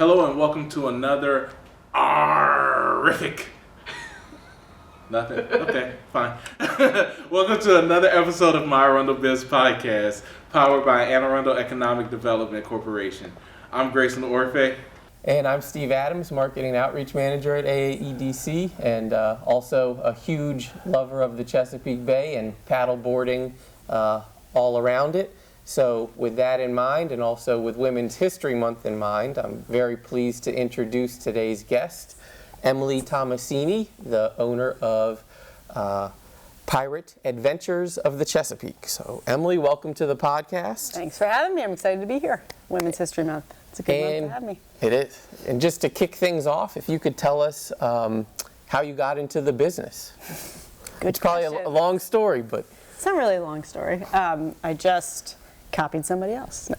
Hello and welcome to another horrific. Nothing? Okay, fine. Welcome to another episode of my ArundelBiz podcast, powered by Anne Arundel Economic Development Corporation. I'm Grayson Orfe. And I'm Steve Adams, Marketing Outreach Manager at AAEDC, and also a huge lover of the Chesapeake Bay and paddle boarding all around it. So with that in mind, and also with Women's History Month in mind, I'm very pleased to introduce today's guest, Emily Tomasini, the owner of Pirate Adventures of the Chesapeake. So Emily, welcome to the podcast. Thanks for having me. I'm excited to be here. Women's History Month. It's a good month to have me. It is. And just to kick things off, if you could tell us how you got into the business. Good It's probably a long story, but... It's not really a long story. I just copied somebody else. No,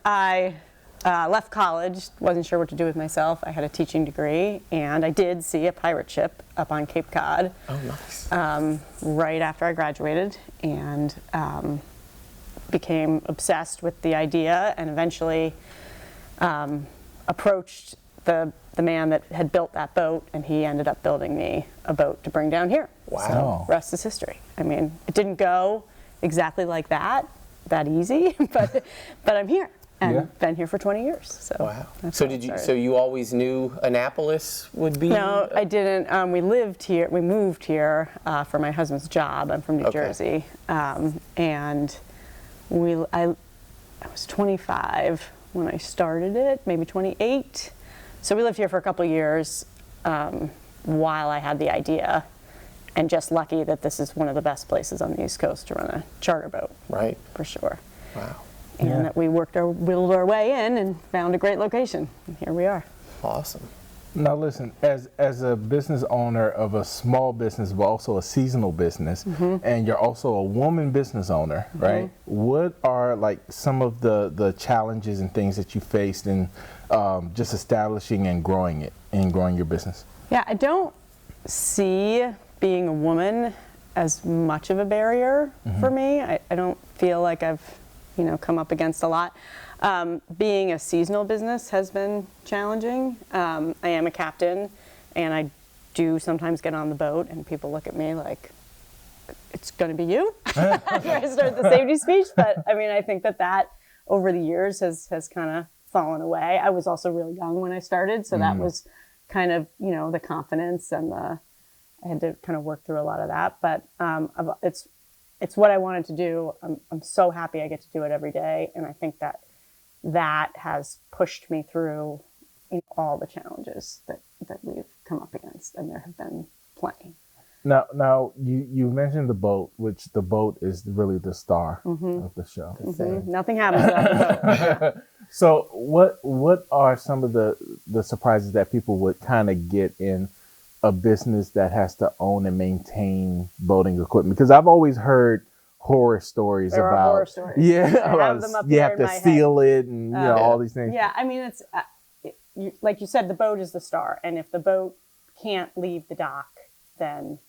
I left college, wasn't sure what to do with myself. I had a teaching degree, and I did see a pirate ship up on Cape Cod. Oh, nice. Right after I graduated, and became obsessed with the idea, and eventually approached the man that had built that boat, and he ended up building me a boat to bring down here. Wow. So, rest is history. I mean, it didn't go exactly like that easy, but I'm here, and been here for 20 years. So wow. So you always knew Annapolis would be? No, I didn't. We moved here for my husband's job. I'm from New Jersey, and I was 25 when I started it, maybe 28. So we lived here for a couple of years while I had the idea, and just lucky that this is one of the best places on the East Coast to run a charter boat. Right. For sure. Wow. And that we wheeled our way in and found a great location. And here we are. Awesome. Now listen, as a business owner of a small business, but also a seasonal business, and you're also a woman business owner, right? What are like some of the challenges and things that you faced in just establishing and growing your business? Yeah, I don't see being a woman as much of a barrier for me. I don't feel like I've come up against a lot. Being a seasonal business has been challenging. I am a captain, and I do sometimes get on the boat, and people look at me like, it's going to be you? After I start the safety speech. But I mean, I think that over the years has kind of fallen away. I was also really young when I started, so that was kind of, the confidence and I had to kind of work through a lot of that. But it's what I wanted to do. I'm so happy I get to do it every day, and I think that has pushed me through all the challenges that we've come up against, and there have been plenty. Now you mentioned the boat, which the boat is really the star of the show. Nothing happens without the boat. So what are some of the surprises that people would kind of get in a business that has to own and maintain boating equipment? Because I've always heard horror stories there about are horror stories. Yeah, I have them up you there have in to my seal head. it and all these things. Yeah, I mean, it's like you said, the boat is the star, and if the boat can't leave the dock, then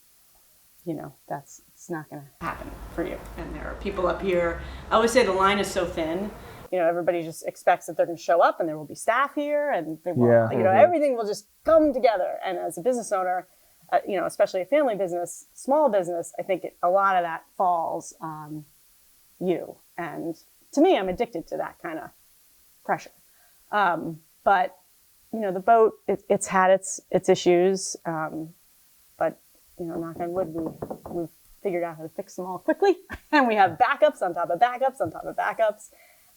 it's not going to happen for you. And there are people up here. I always say the line is so thin. Everybody just expects that they're going to show up, and there will be staff here, and they will, everything will just come together. And as a business owner, especially a family business, small business, I think a lot of that falls on you. And to me, I'm addicted to that kind of pressure. But the boat, it's had its issues. But knock on wood, we've figured out how to fix them all quickly, and we have backups on top of backups on top of backups.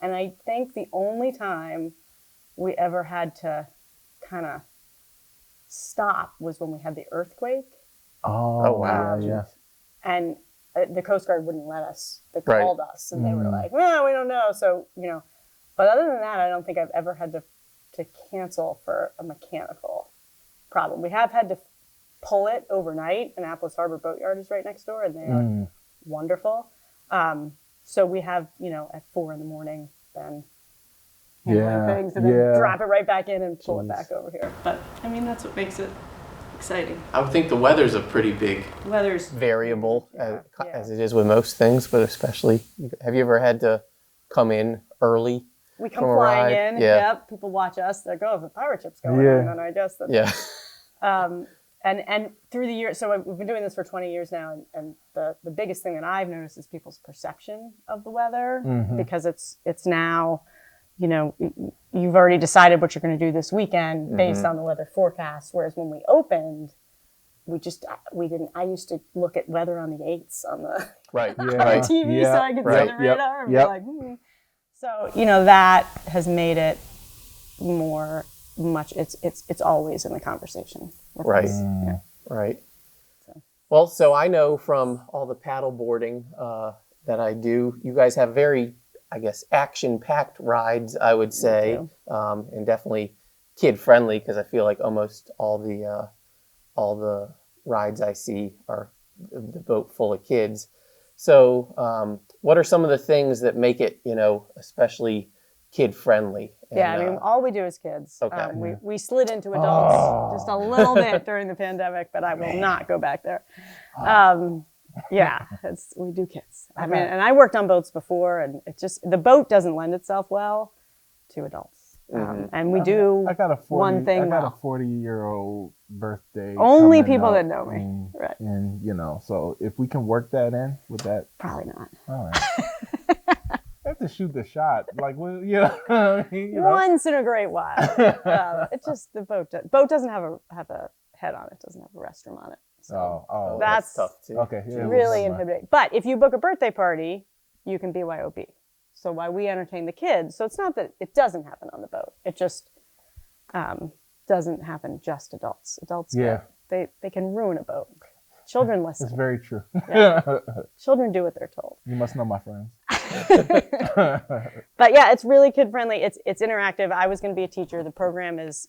And I think the only time we ever had to kind of stop was when we had the earthquake. Oh wow! Yeah. And the Coast Guard wouldn't let us. They called us, and they were like, "Well, we don't know." So but other than that, I don't think I've ever had to cancel for a mechanical problem. We have had to pull it overnight. Annapolis Harbor Boatyard is right next door, and they are wonderful. So we have, at 4 a.m, then handling things, and then drop it right back in and pull it back over here. But I mean, that's what makes it exciting. I would think the weather's a pretty big variable as it is with most things, but especially, have you ever had to come in early we come From a flying ride, in. yeah. Yep, people watch us. They're the pirate ship's going. Yeah. And then I guess that. Yeah. And through the years, so we've been doing this for 20 years now, and the biggest thing that I've noticed is people's perception of the weather, because it's now, you know, you've already decided what you're going to do this weekend based on the weather forecast, whereas when we opened, we didn't. I used to look at weather on the 8s on the Right. on the Right. TV so I could Right. see the radar and be Yep. like, So, you know, that has made it it's always in the conversation. with Right. us. Yeah. Right. Well, so I know from all the paddle boarding that I do, you guys have very, I guess, action-packed rides, I would say, and definitely kid-friendly, because I feel like almost all the rides I see are the boat full of kids. So what are some of the things that make it, you know, especially kid-friendly? Yeah, I mean, all we do is kids. Okay. We slid into adults just a little bit during the pandemic, but I will not go back there. Yeah, we do kids. I mean, and I worked on boats before, and the boat doesn't lend itself well to adults. And we do I got a 40, one thing I got well. a 40-year-old birthday. Only coming people up, that know me. and, Right. And you know, so if we can work that in with that, Probably not. all right. I have to shoot the shot, like, well, you know, I mean, you know. Once in a great while. It's just the boat doesn't have a head on it. Doesn't have a restroom on it. So Oh, that's tough too. okay. Yeah, really never mind. inhibiting. But if you book a birthday party, you can BYOB. So while we entertain the kids, so it's not that it doesn't happen on the boat. It just doesn't happen just adults. Adults, Yeah. they can ruin a boat. Children It's listen. very true. Children do what they're told. You must know my friends. But yeah, it's really kid friendly. It's interactive. I was going to be a teacher. The program is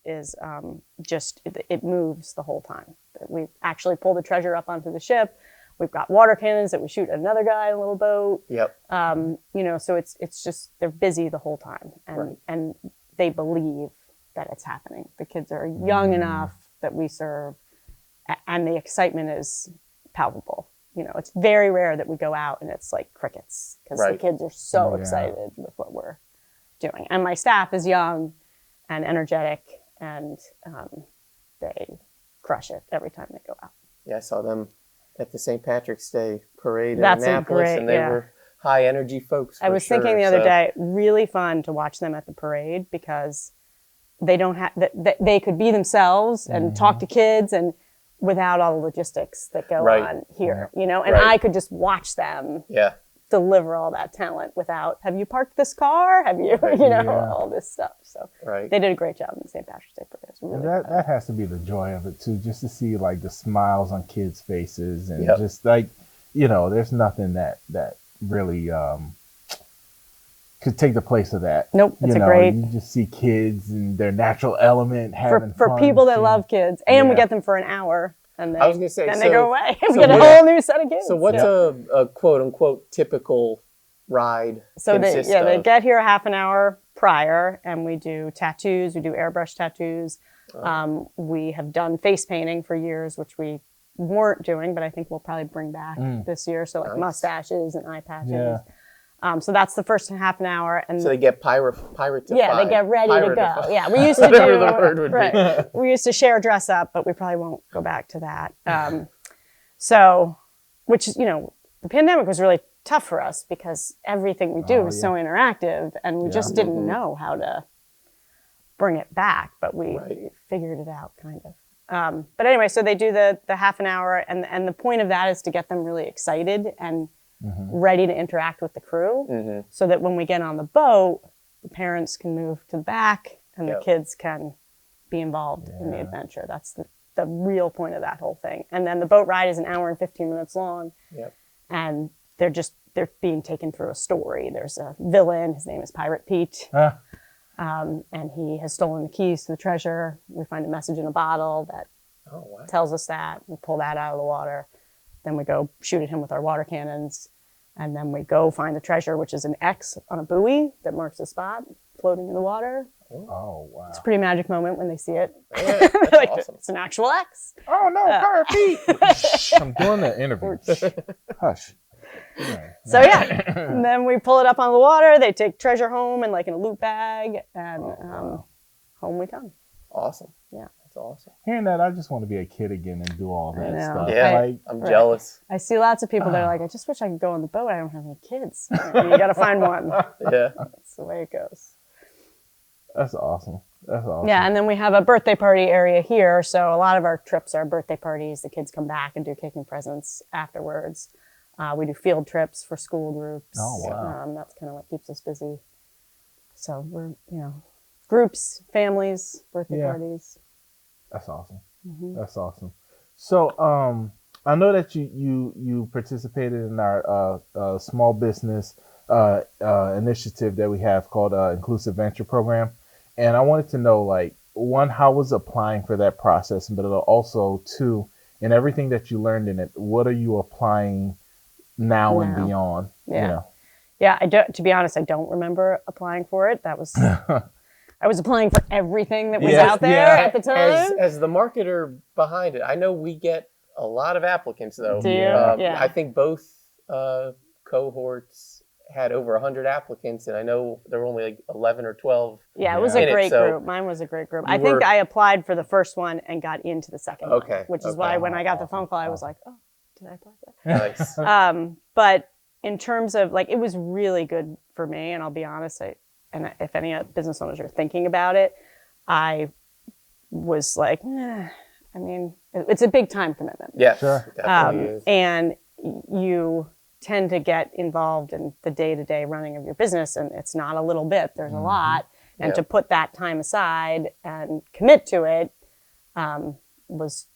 just it moves the whole time. We actually pull the treasure up onto the ship. We've got water cannons that we shoot at another guy in a little boat. Yep. You know, so it's just they're busy the whole time, and they believe that it's happening. The kids are young enough that we serve, and the excitement is palpable. You know, it's very rare that we go out and it's like crickets, because the kids are so excited with what we're doing. And my staff is young and energetic, and they crush it every time they go out. Yeah, I saw them at the St. Patrick's Day parade That's in a Annapolis, great- and they were high energy folks. I was thinking the other day, really fun to watch them at the parade, because they don't have they could be themselves and talk to kids and without all the logistics that go on here, you know, and I could just watch them deliver all that talent without, have you parked this car? Have you, you know, all this stuff. So they did a great job in the St. Patrick's Day parade. Really that has to be the joy of it too, just to see like the smiles on kids' faces, and just like, you know, there's nothing that really could take the place of that. Nope, it's great. You just see kids and their natural element having for fun people that too. love kids, and we get them for an hour, and I was gonna say, then so- they go away. so We get a what- whole new set of kids. So what's a quote unquote typical ride? So consist they of? get here a half an hour prior, and we do tattoos. We do airbrush tattoos. We have done face painting for years, which we weren't doing, but I think we'll probably bring back this year. So like mustaches and eye patches. Yeah. So that's the first half an hour, and So they get pirate to they get ready to go. pirate-ify. Yeah, we used to Whatever do the word would be. we used to share dress up, but we probably won't go back to that. So, which, you know, the pandemic was really tough for us because everything we do is so interactive, and we just didn't know how to bring it back, but we figured it out kind of. But anyway, so they do the half an hour, and the point of that is to get them really excited and ready to interact with the crew, so that when we get on the boat, the parents can move to the back and the kids can be involved in the adventure. That's the real point of that whole thing. And then the boat ride is an hour and 15 minutes long, and they're being taken through a story. There's a villain, his name is Pirate Pete, and he has stolen the keys to the treasure. We find a message in a bottle that tells us that. We pull that out of the water. Then we go shoot at him with our water cannons. And then we go find the treasure, which is an X on a buoy that marks a spot floating in the water. Oh, wow. It's a pretty magic moment when they see it. Yeah, that's Like, awesome. it's an actual X. Oh, no, Pirate Pete. I'm doing the interview. Hush. So yeah, and then we pull it up on the water. They take treasure home and like in a loot bag, and home we come. Awesome. Yeah. That's awesome. Hearing that, I just want to be a kid again and do all that know. stuff. Yeah, Like, I'm jealous. I see lots of people that are like, I just wish I could go on the boat. I don't have any kids. You got to find one. Yeah. That's the way it goes. that's awesome. That's awesome. Yeah, and then we have a birthday party area here. So a lot of our trips are birthday parties. The kids come back and do cake and presents afterwards. We do field trips for school groups. Oh, wow. That's kind of what keeps us busy. So we're, groups, families, birthday parties. That's awesome. Mm-hmm. That's awesome. So, I know that you participated in our small business initiative that we have called Inclusive Venture Program, and I wanted to know, like, one, how was applying for that process, but also two, in everything that you learned in it, what are you applying now and beyond? Yeah. Yeah, to be honest, I don't remember applying for it. That was I was applying for everything that was out there at the time. As the marketer behind it, I know we get a lot of applicants, though. Do you? Yeah. I think both cohorts had over 100 applicants, and I know there were only like 11 or 12. Yeah, it was a great group. Mine was a great group. I think I applied for the first one and got into the second one, which is why when I got the phone call, I was like, oh, did I apply for that? Nice. But in terms of, like, it was really good for me, and I'll be honest, and if any business owners are thinking about it, I was like, I mean, it's a big time commitment. Yeah, sure. Definitely is. And you tend to get involved in the day-to-day running of your business, and it's not a little bit, there's a lot. And to put that time aside and commit to it was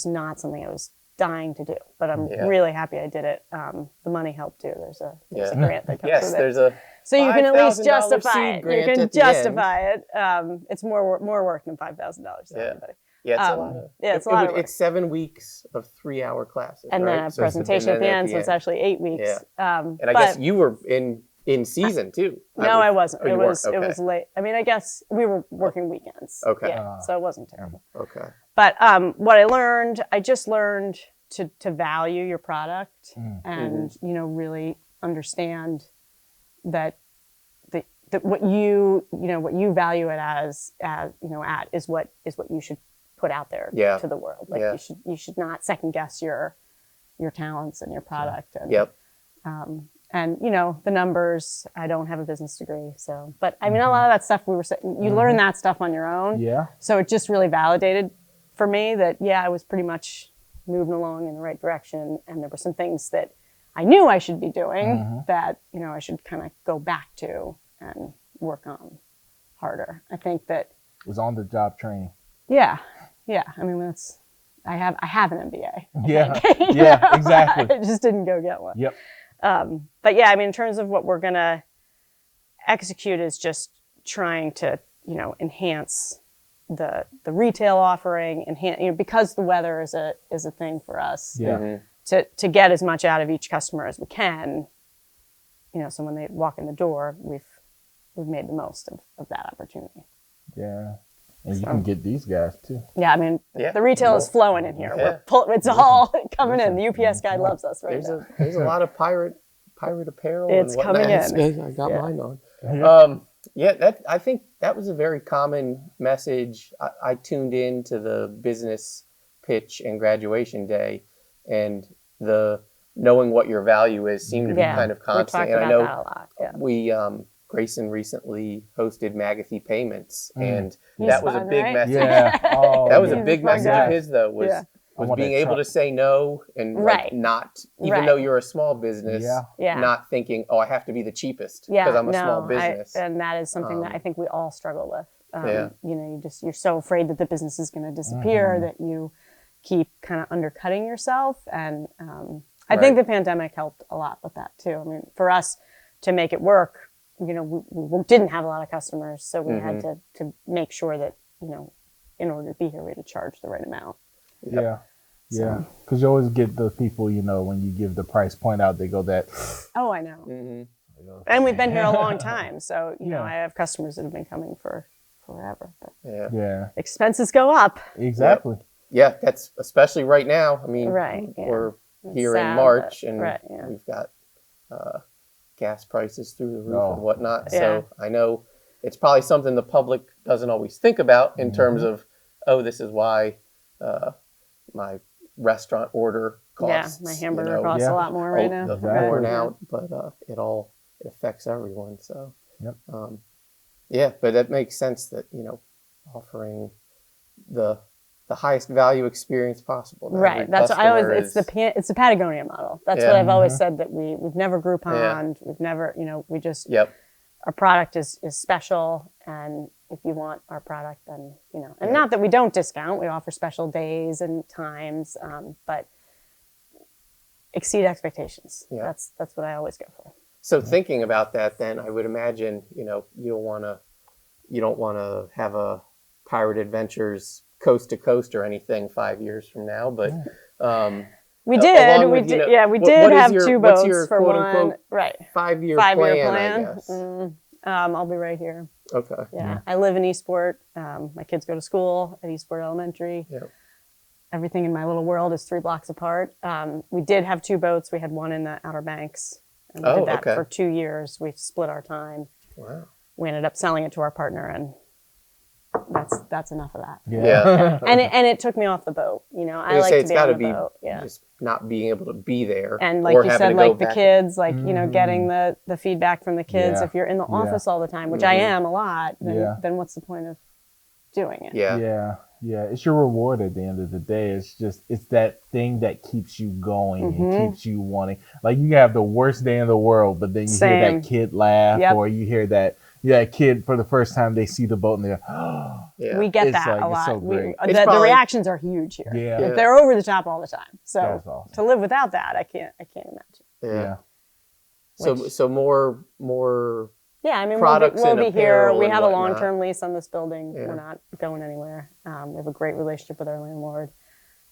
not something I was dying to do. But I'm really happy I did it. The money helped too. There's a grant that comes with it. There's a so you can at least justify it. You can justify it. It's more work than $5,000 to everybody. Yeah, it's a lot of, it's a lot of work. It's 7 weeks of 3-hour classes, and right? then a presentation at the end, so it's actually 8 weeks. Yeah. And I guess you were in season too. No, I wasn't. Oh, it was late. I mean, I guess we were working weekends. Okay. Yeah, so it wasn't terrible. Okay. But what I just learned to value your product and really understand that what you value it as is what you should put out there to the world. Like you should not second guess your talents and your product. And, and the numbers, I don't have a business degree. So, but I mean, a lot of that stuff you learn that stuff on your own. Yeah. So it just really validated for me that, I was pretty much moving along in the right direction. And there were some things that I knew I should be doing that, I should kind of go back to and work on harder. I think that it was on the job training. Yeah. I mean, I have an MBA. Yeah, exactly. I just didn't go get one. Yep. But I mean, in terms of what we're gonna execute is just trying to, enhance the retail offering, because the weather is a thing for us. Yeah. To get as much out of each customer as we can. So when they walk in the door, we've made the most of that opportunity. Yeah. And you can get these guys too. Yeah, I mean, the retail is flowing in here. It's all coming in. The UPS guy loves us right now. There's a lot of pirate apparel. It's and coming in. I got mine on. I think that was a very common message. I tuned in to the business pitch and graduation day, and the knowing what your value is seemed to be kind of constant. We talked about that a lot. Yeah. We Grayson recently hosted McAfee Payments, and that was a big message. Yeah. That was a big message of his, though, was being able to say no and not, even though you're a small business, not thinking, I have to be the cheapest because I'm a small business. And that is something that I think we all struggle with. You're so afraid that the business is going to disappear that you keep kind of undercutting yourself. And I think the pandemic helped a lot with that too. I mean, for us to make it work, we didn't have a lot of customers, so we had to make sure that, in order to be here, we had to charge the right amount. Yeah. Yeah. Because you always get the people, when you give the price point out, they go that. Oh, I know. And we've been here a long time. So, I have customers that have been coming for forever. But expenses go up. Exactly. Yeah, that's especially right now. I mean, we're here in March and we've got gas prices through the roof Oh. and whatnot. Yeah. So I know it's probably something the public doesn't always think about in terms of, oh, this is why my restaurant order costs. my hamburger you know, costs Yeah. a lot more right now. worn Yeah. out, but it affects everyone. So, Yep. yeah, but that makes sense that, offering the highest value experience possible. to every Right. That's what I always. customer It's the Patagonia model. That's Yeah. what I've always said, that we've never Groupon. Yeah. We've never, we just Yep. our product is special, and if you want our product, then and Yeah. not that we don't discount. We offer special days and times, but exceed expectations. Yeah. That's what I always go for. So thinking about that, then I would imagine, you don't want to have a Pirate Adventures coast to coast or anything 5 years from now, but We along did. We with, did. what- Yeah, we what did is have your- two what's boats your for quote, one. unquote, Right. 5-year 5-year plan, I plan. guess. I'll be right here. Okay. Yeah. I live in Eastport. My kids go to school at Eastport Elementary. Yeah. Everything in my little world is 3 blocks apart. We did have 2 boats. We had one in the Outer Banks, and we Oh, did that okay. for 2 years. We split our time. Wow. We ended up selling it to our partner, and that's enough of that. Yeah. And it took me off the boat. I You like say to it's be got on to the be boat. Yeah. just not being able to be there, And like or you having said, to go like the back. kids, like, getting the feedback from the kids. Yeah. If you're in the Yeah. office all the time, which I Mhm. am a lot, then, Yeah. then what's the point of doing it? Yeah. Yeah. It's your reward at the end of the day. It's that thing that keeps you going and keeps you wanting. Like, you have the worst day in the world, but then you hear Same. that kid laugh, Yep. or you hear that kid for the first time, they see the boat and they're, oh, Yeah. We get It's that like- a it's lot. so great. It's The probably- reactions are huge here. yeah. Yeah. They're over the top all the time. So That's awesome. to live without that, I can't imagine. Yeah. Which- So more. Yeah, I mean, Products we'll and be here. apparel We and have a whatnot. long-term lease on this building. Yeah. We're not going anywhere. We have a great relationship with our landlord.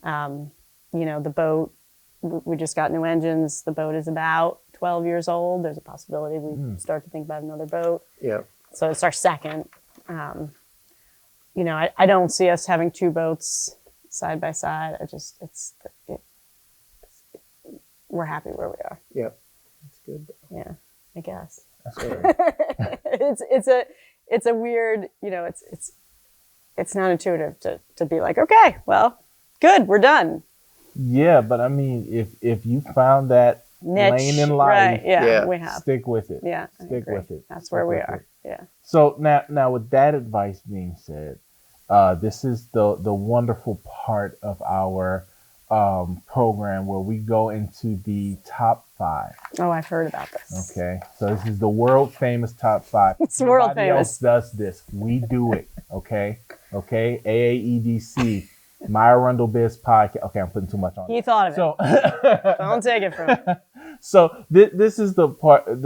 The boat, we just got new engines. The boat is about 12 years old. There's a possibility we start to think about another boat. Yeah. So it's our second. I don't see us having 2 boats side by side. We're happy where we are. Yeah. That's good. Yeah, I guess. That's great. It's a weird, it's not intuitive to be like, okay, well, good, we're done. Yeah, but I mean, if you found that Niche, lane in life, right? Yeah, Yeah. we have. stick with it. Yeah, I Stick agree. with it. That's Stick where we with are. it. Yeah. So now with that advice being said, this is the wonderful part of our program where we go into the top 5. Oh, I've heard about this. Okay, so this is the world famous top 5. It's world Nobody famous. else does this. We do it. Okay. AAEDC, My ArundelBiz podcast. Okay, I'm putting too much on. He thought of it. So Don't take it from him. So this is the part of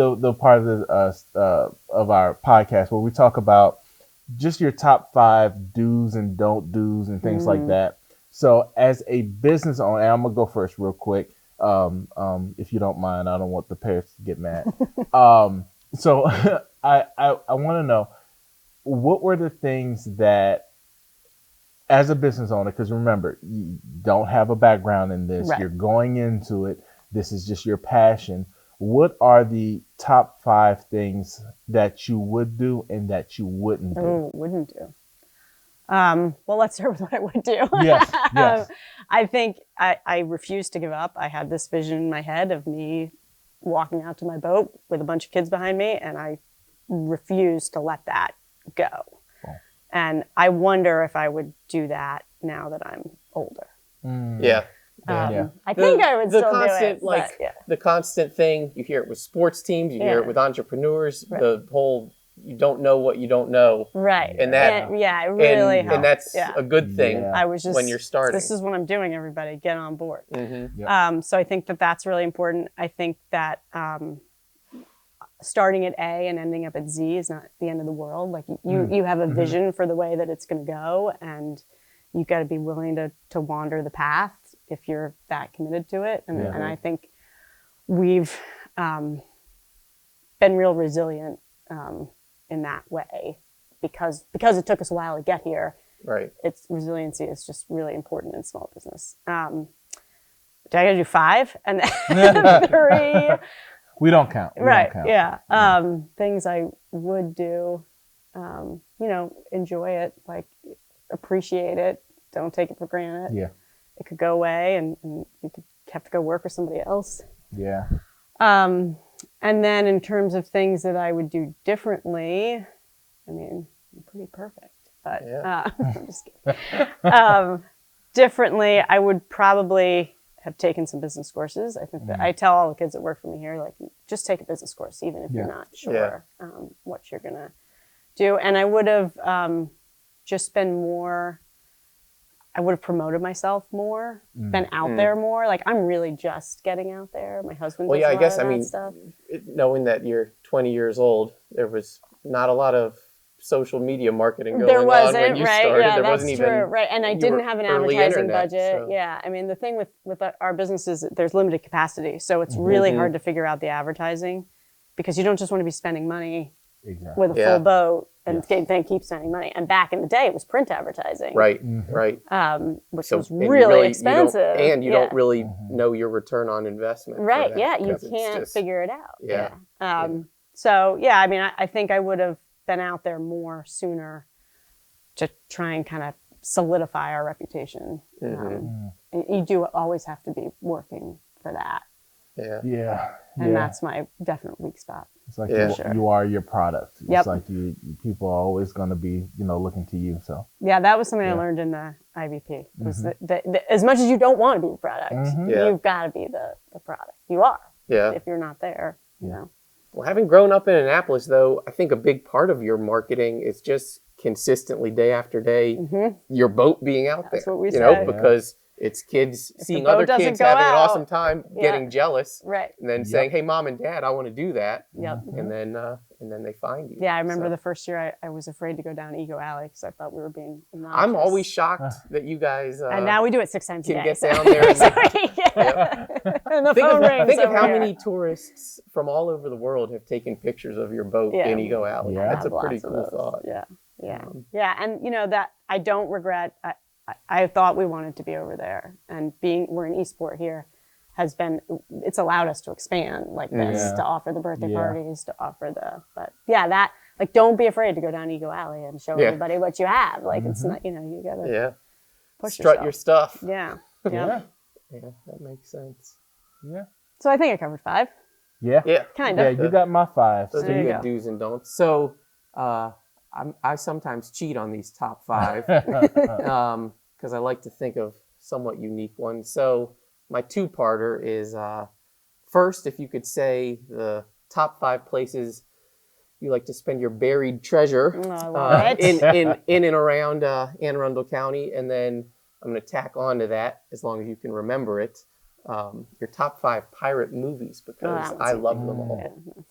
our podcast where we talk about just your top 5 do's and don't do's and things like that. So as a business owner, and I'm gonna go first real quick, if you don't mind. I don't want the parents to get mad. So I want to know, what were the things that, as a business owner, because remember, you don't have a background in this, Right. you're going into it, this is just your passion. What are the top 5 things that you would do and that you wouldn't do? Oh, wouldn't do. Well, let's start with what I would do. Yes. I think I refused to give up. I had this vision in my head of me walking out to my boat with a bunch of kids behind me, and I refused to let that go. Oh. And I wonder if I would do that now that I'm older. Yeah. Yeah. I think I would the still constant, do it. like, but, yeah. the constant thing, you hear it with sports teams, you hear Yeah. it with entrepreneurs, Right. the whole, you don't know what you don't know. Right. And that- yeah, it really and, helped. and that's yeah. a good thing Yeah. I was just when you're starting. This is what I'm doing. Everybody, get on board. Mm-hmm. So I think that that's really important. I think that starting at A and ending up at Z is not the end of the world. Like you have a vision for the way that it's going to go, and you've got to be willing to wander the path if you're that committed to it. And, Yeah. and I think we've been real resilient in that way because it took us a while to get here. Right. It's resiliency is just really important in small business. Do I got to do 5 and then 3? We don't count. We right. Don't count. Yeah. Things I would do, enjoy it, like appreciate it. Don't take it for granted. Yeah. It could go away and you could have to go work for somebody else. Yeah. And then in terms of things that I would do differently, I mean, I'm pretty perfect, but I'm just kidding. Differently, I would probably have taken some business courses. I think that I tell all the kids that work for me here, like, just take a business course, even if you're not sure what you're going to do. And I would have just been more, I would have promoted myself more, been out there more. Like, I'm really just getting out there. My husband does a lot of that stuff. Knowing that you're 20 years old, there was not a lot of social media marketing going there wasn't, on when you right? started. Yeah, there that's wasn't true, even, right? And I you didn't were have an early advertising internet, budget. so- Yeah, I mean, the thing with our business is that there's limited capacity, so it's really hard to figure out the advertising because you don't just want to be spending money with a full boat and then keep spending money. And back in the day, it was print advertising, Right. which So, was and you really expensive. You don't really know your return on investment. for Right, that, yeah, you because it's can't just- figure it out. Yeah. So, yeah, I mean, I think I would have been out there more sooner to try and kind of solidify our reputation. And you do always have to be working for that. Yeah. And that's my definite weak spot. It's like Sure. you are your product. It's Yep. like people are always going to be, looking to you. So Yeah, that was something I learned in the IVP. Was that as much as you don't want to be the product, you've got to be the product. You are. Yeah. If you're not there, you know. Well, having grown up in Annapolis, though, I think a big part of your marketing is just consistently, day after day, your boat being out That's there. what we you know, say. because it's kids seeing boat other doesn't kids go having an out, awesome time, getting jealous, Right. and then saying, "Hey, mom and dad, I want to do that." Yep. And then they find you. Yeah, I remember So, the first year I was afraid to go down Ego Alley because I thought we were being obnoxious. I'm always shocked that you guys and now we do it 6 times a can day. get down there. And, And the phone rings think of over how here. many tourists from all over the world have taken pictures of your boat in Ego Alley. Yeah. That's a Lots pretty of cool those. thought. Yeah, and that I don't regret. I thought we wanted to be over there, and we're in Eastport here, it's allowed us to expand like this, to offer the birthday parties, to offer don't be afraid to go down Ego Alley and show everybody what you have. Like it's not, you gotta push strut yourself. your stuff. Yeah. Yeah, that makes sense. Yeah. So I think I covered 5. Yeah. Yeah, Kind Yeah, of. you got my 5. those are There you good go. do's and don'ts. So I sometimes cheat on these top 5 because I like to think of somewhat unique ones. So my 2-parter is first, if you could say the top 5 places you like to spend your buried treasure I love it. in and around Anne Arundel County, and then I'm going to tack on to that, as long as you can remember it, your top 5 pirate movies, because that I one's love them all.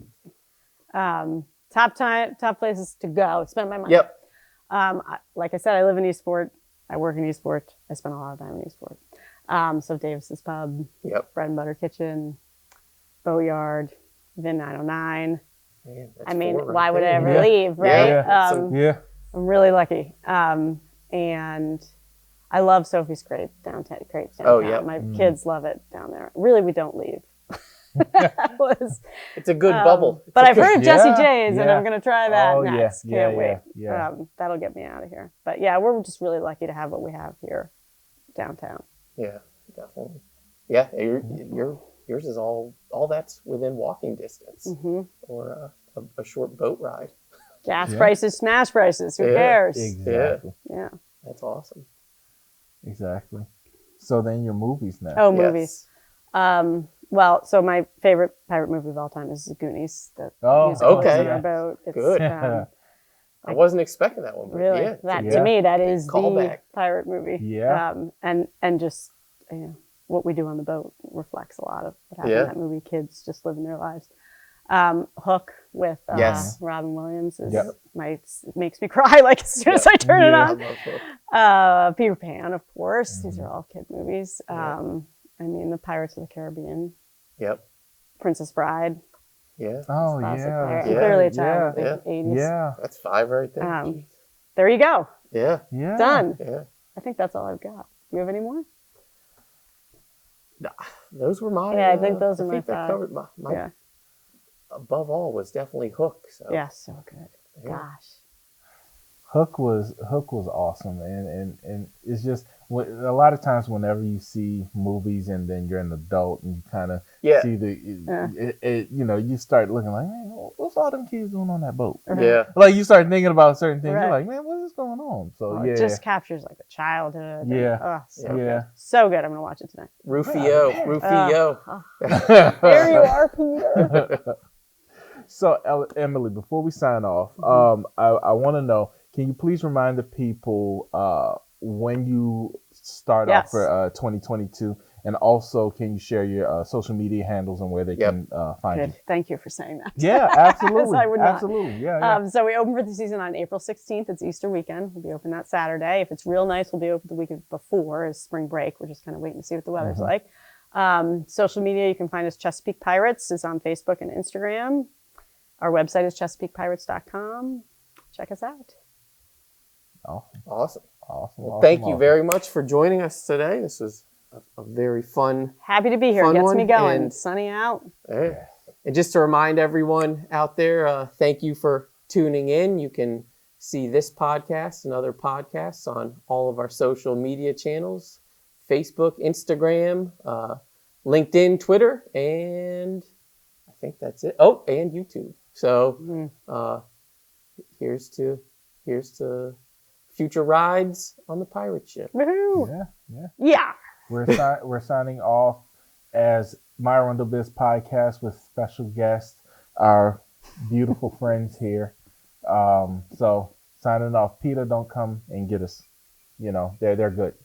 Top places to go, spend my money. Yep. Like I said, I live in Eastport. I work in Eastport. I spend a lot of time in Eastport. So Davis's Pub, Yep. Bread and Butter Kitchen, Boatyard, Vin 909. Man, that's I mean, 4 right why would I there. ever leave, right? Yeah. I'm really lucky. And I love Sophie's Crepes downtown. Oh, yeah. My kids love it down there. Really, we don't leave. It's a good bubble. But I've heard of Jesse Yeah, J's, and yeah. I'm going to try that Oh, next. yeah, Can't wait. yeah. That'll get me out of here. But yeah, we're just really lucky to have what we have here downtown. Yeah, definitely. Yeah, yours is all that's within walking distance, or a short boat ride. Gas prices, smash prices. Who cares? Exactly. Yeah. That's awesome. Exactly. So then your movies now. Oh, movies. Well, so my favorite pirate movie of all time is The Goonies. The musical okay. on our boat. It's, Good. I wasn't expecting that one. But really, yeah, to me, that is Callback. the pirate movie. Yeah. And just what we do on the boat reflects a lot of what happened in that movie. Kids just living their lives. Hook with Robin Williams makes me cry like as soon as I turn it I on. love Hook. Peter Pan, of course. These are all kid movies. I mean, the Pirates of the Caribbean. Yep. Princess Bride. Yeah. Oh, Classic yeah. pirate. Yeah. Clearly a child Yeah. of the 80s. Yeah. That's 5 right there. Um, There you go. Yeah. Yeah. Done. Yeah. I think that's all I've got. Do you have any more? Those were my. Yeah, I think those are my that 5. covered my Yeah. above all was definitely Hook. So. Yeah, so good. Yeah. Gosh. Hook was awesome, and it's just a lot of times whenever you see movies and then you're an adult and you kind of Yeah. see you start looking like, man, what's all them kids doing on that boat? Yeah. Like you start thinking about certain things. Right. You're like, man, what is going on? So It just captures like the childhood. Yeah. So Yeah. good. So good. I'm gonna watch it tonight. Rufio. There you are, Peter. So Emily, before we sign off, I want to know, can you please remind the people when you start off for 2022, and also can you share your social media handles and where they can find you? Thank you for saying that. Yeah, absolutely. I would not. Absolutely. Yeah. So we open for the season on April 16th. It's Easter weekend. We'll be open that Saturday. If it's real nice, we'll be open the week before is spring break. We're just kind of waiting to see what the weather's like. Social media, you can find us. Chesapeake Pirates is on Facebook and Instagram. Our website is chesapeakepirates.com. Check us out. Awesome. Awesome. Thank you very much for joining us today. This was a very fun. Happy to be here. Fun Gets one, me going. and- It's sunny out. Yeah. And just to remind everyone out there, thank you for tuning in. You can see this podcast and other podcasts on all of our social media channels: Facebook, Instagram, LinkedIn, Twitter, and I think that's it. Oh, and YouTube. So here's to future rides on the pirate ship. Woohoo! Yeah. Yeah. We're signing off as My ArundelBiz podcast with special guests, our beautiful friends here. So signing off. Peter, don't come and get us. They're good.